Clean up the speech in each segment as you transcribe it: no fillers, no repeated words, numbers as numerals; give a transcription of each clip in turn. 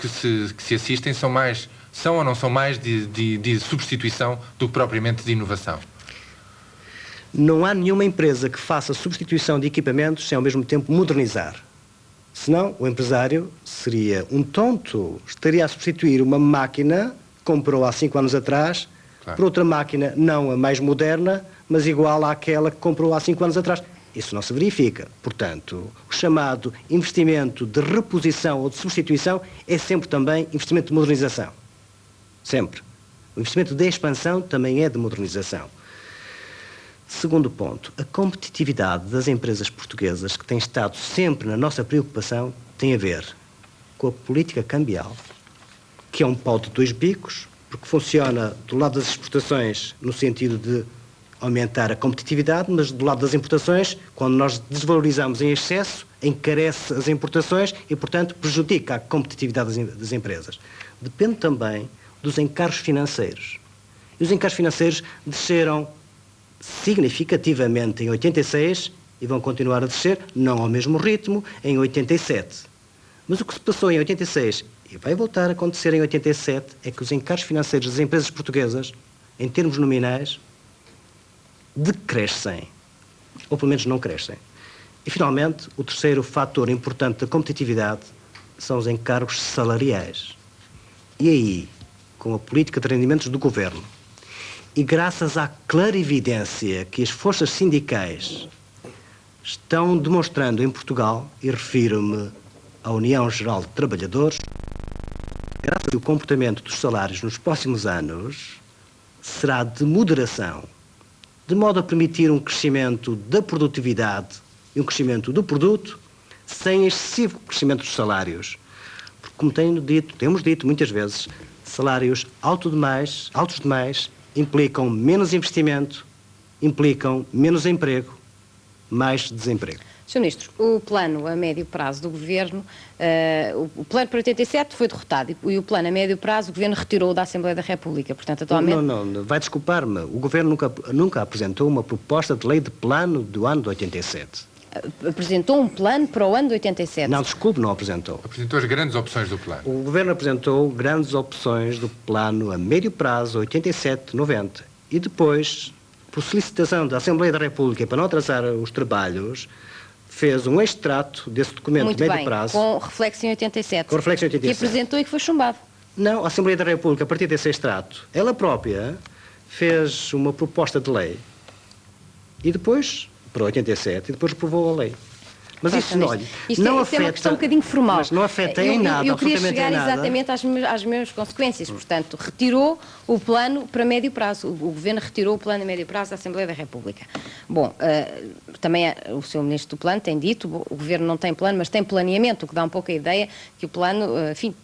que se assistem são ou não são mais de substituição do que propriamente de inovação? Não há nenhuma empresa que faça substituição de equipamentos sem ao mesmo tempo modernizar. Senão, o empresário seria um tonto, estaria a substituir uma máquina que comprou há 5 anos atrás, claro, por outra máquina não a mais moderna, mas igual àquela que comprou há 5 anos atrás. Isso não se verifica. Portanto, o chamado investimento de reposição ou de substituição é sempre também investimento de modernização. Sempre. O investimento de expansão também é de modernização. Segundo ponto, a competitividade das empresas portuguesas, que tem estado sempre na nossa preocupação, tem a ver com a política cambial, que é um pau de 2 bicos, porque funciona do lado das exportações no sentido de aumentar a competitividade, mas do lado das importações, quando nós desvalorizamos em excesso, encarece as importações e, portanto, prejudica a competitividade das empresas. Depende também dos encargos financeiros. E os encargos financeiros desceram significativamente em 86 e vão continuar a descer, não ao mesmo ritmo, em 87. Mas o que se passou em 86 e vai voltar a acontecer em 87 é que os encargos financeiros das empresas portuguesas, em termos nominais, decrescem, ou pelo menos não crescem. E, finalmente, o terceiro fator importante da competitividade são os encargos salariais. E aí, com a política de rendimentos do Governo, e graças à clarividência que as forças sindicais estão demonstrando em Portugal, e refiro-me à União Geral de Trabalhadores, graças ao comportamento dos salários nos próximos anos será de moderação, de modo a permitir um crescimento da produtividade e um crescimento do produto, sem excessivo crescimento dos salários. Porque, como temos dito muitas vezes, salários altos demais implicam menos investimento, implicam menos emprego, mais desemprego. Sr. Ministro, o plano a médio prazo do Governo, o plano para 87 foi derrotado e o plano a médio prazo o Governo retirou da Assembleia da República, portanto atualmente... Não, vai desculpar-me, o Governo nunca apresentou uma proposta de lei de plano do ano de 87. Apresentou um plano para o ano de 87? Não, desculpe, não apresentou. Apresentou as grandes opções do plano. O Governo apresentou grandes opções do plano a médio prazo, 87-90, e depois, por solicitação da Assembleia da República para não atrasar os trabalhos, fez um extrato desse documento muito de médio bem, prazo. Com reflexo em 87. Com reflexo em 87. Que apresentou e que foi chumbado. Não, a Assembleia da República, a partir desse extrato, ela própria fez uma proposta de lei e depois, para 87, e depois aprovou a lei. Mas isso, olha, não afeta... é uma questão um bocadinho formal. Mas não afeta em nada, eu queria absolutamente chegar em nada. exatamente às mesmas consequências. Portanto, retirou o plano para médio prazo. O Governo retirou o plano a médio prazo da Assembleia da República. Bom, também o Sr. Ministro do Plano tem dito, o Governo não tem plano, mas tem planeamento, o que dá um pouco a ideia que o plano, enfim,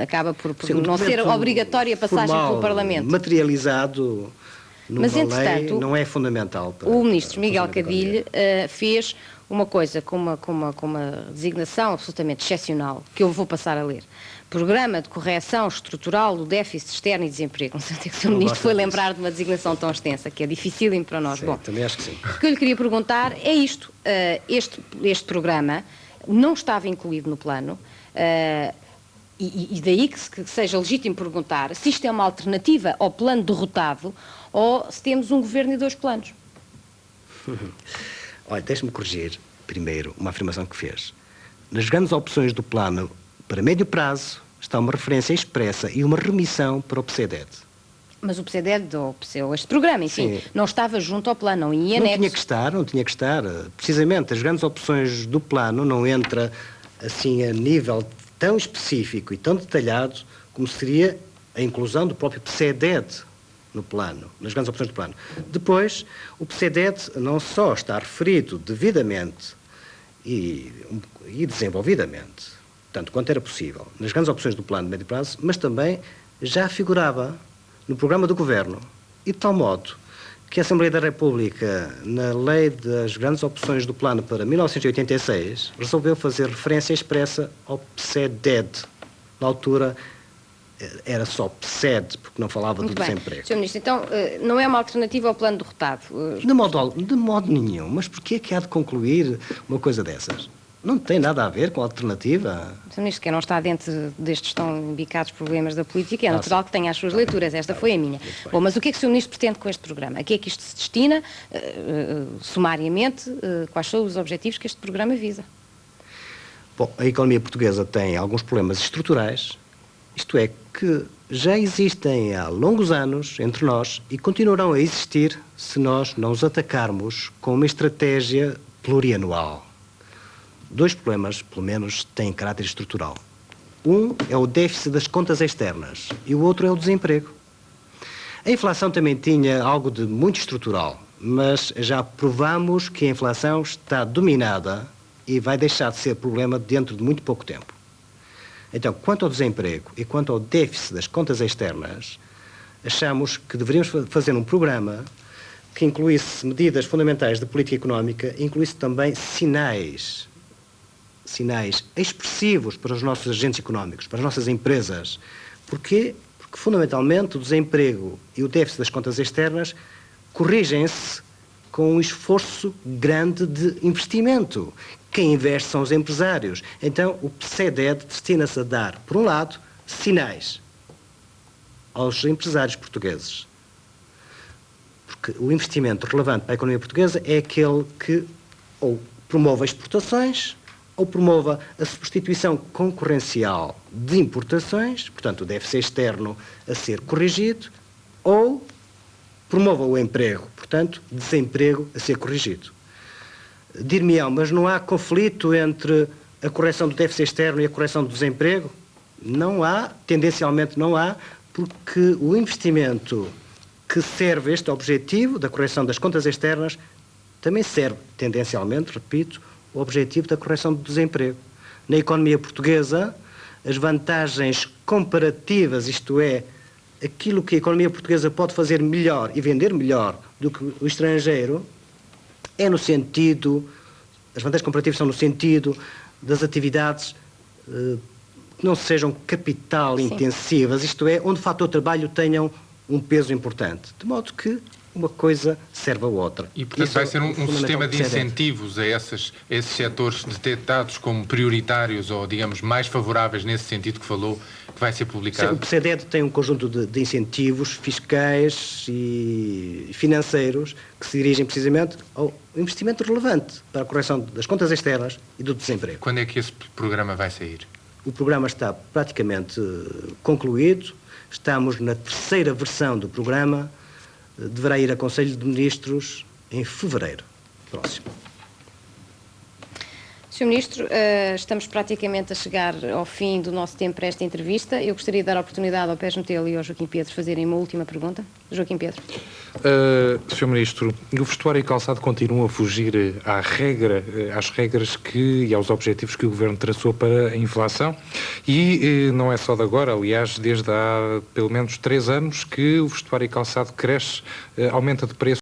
acaba por não ser obrigatória a passagem pelo Parlamento. Materializado numa mas, entretanto, lei não é fundamental. O Ministro Miguel Cadilho fez uma coisa com uma designação absolutamente excepcional, que eu vou passar a ler. Programa de Correção Estrutural do Déficit Externo e Desemprego. Não sei o que o Sr. Ministro foi lembrar de uma designação tão extensa, que é dificílimo para nós. Sim, bom, também acho que sim. O que eu lhe queria perguntar é isto. Este programa não estava incluído no plano, e daí que seja legítimo perguntar se isto é uma alternativa ao plano derrotado ou se temos um governo e 2 planos. Olha, deixe-me corrigir primeiro uma afirmação que fez. Nas grandes opções do plano para médio prazo está uma referência expressa e uma remissão para o PCDED. Mas o PCDED, ou este programa, enfim, não estava junto ao plano, não ia anexo. Não tinha que estar. Precisamente, as grandes opções do plano não entra assim a nível tão específico e tão detalhado como seria a inclusão do próprio PCDED no plano, nas grandes opções do plano. Depois, o PCDED não só está referido devidamente e desenvolvidamente, tanto quanto era possível, nas grandes opções do plano de médio prazo, mas também já figurava no programa do Governo, e de tal modo que a Assembleia da República, na lei das grandes opções do plano para 1986, resolveu fazer referência expressa ao PCDED. Na altura, era só PSED, porque não falava do desemprego. Sr. Ministro, então não é uma alternativa ao plano derrotado? De modo nenhum. Mas porquê é que há de concluir uma coisa dessas? Não tem nada a ver com a alternativa. Sr. Ministro, quem não está dentro destes tão embicados problemas da política, é natural que tenha as suas leituras. Esta foi a minha. Bom, mas o que é que o Sr. Ministro pretende com este programa? A que é que isto se destina? Sumariamente, quais são os objetivos que este programa visa? Bom, a economia portuguesa tem alguns problemas estruturais, isto é, que já existem há longos anos entre nós e continuarão a existir se nós não os atacarmos com uma estratégia plurianual. 2 problemas, pelo menos, têm caráter estrutural. Um é o déficit das contas externas e o outro é o desemprego. A inflação também tinha algo de muito estrutural, mas já provamos que a inflação está dominada e vai deixar de ser problema dentro de muito pouco tempo. Então, quanto ao desemprego e quanto ao déficit das contas externas, achamos que deveríamos fazer um programa que incluísse medidas fundamentais de política económica, incluísse também sinais expressivos para os nossos agentes económicos, para as nossas empresas. Porquê? Porque, fundamentalmente, o desemprego e o déficit das contas externas corrigem-se com um esforço grande de investimento. Quem investe são os empresários. Então, o PCDED destina-se a dar, por um lado, sinais aos empresários portugueses. Porque o investimento relevante para a economia portuguesa é aquele que ou promove exportações ou promova a substituição concorrencial de importações, portanto, o déficit externo a ser corrigido, ou promova o emprego, portanto, desemprego a ser corrigido. Dir-me-ão, mas não há conflito entre a correção do déficit externo e a correção do desemprego? Não há, tendencialmente não há, porque o investimento que serve este objetivo da correção das contas externas também serve, tendencialmente, repito, o objetivo da correção do desemprego. Na economia portuguesa, as vantagens comparativas, isto é, aquilo que a economia portuguesa pode fazer melhor e vender melhor do que o estrangeiro, é no sentido, as vantagens comparativas são no sentido das atividades que não sejam capital intensivas, isto é, onde o fator trabalho tenham um peso importante, de modo que uma coisa serve a outra. E, portanto, vai ser um sistema de incentivos a esses setores detectados como prioritários ou, digamos, mais favoráveis nesse sentido que falou, que vai ser publicado? Sim, o PCDED tem um conjunto de incentivos fiscais e financeiros que se dirigem precisamente ao investimento relevante para a correção das contas externas e do desemprego. Quando é que esse programa vai sair? O programa está praticamente concluído, estamos na 3ª versão do programa, deverá ir a Conselho de Ministros em fevereiro próximo. Sr. Ministro, estamos praticamente a chegar ao fim do nosso tempo para esta entrevista. Eu gostaria de dar a oportunidade ao Pérez Metelo e ao Joaquim Pedro fazerem uma última pergunta. Joaquim Pedro. Sr. Ministro, o vestuário e calçado continuam a fugir às regras e aos objetivos que o Governo traçou para a inflação e não é só de agora, aliás, desde há pelo menos 3 anos que o vestuário e calçado cresce, aumenta de preço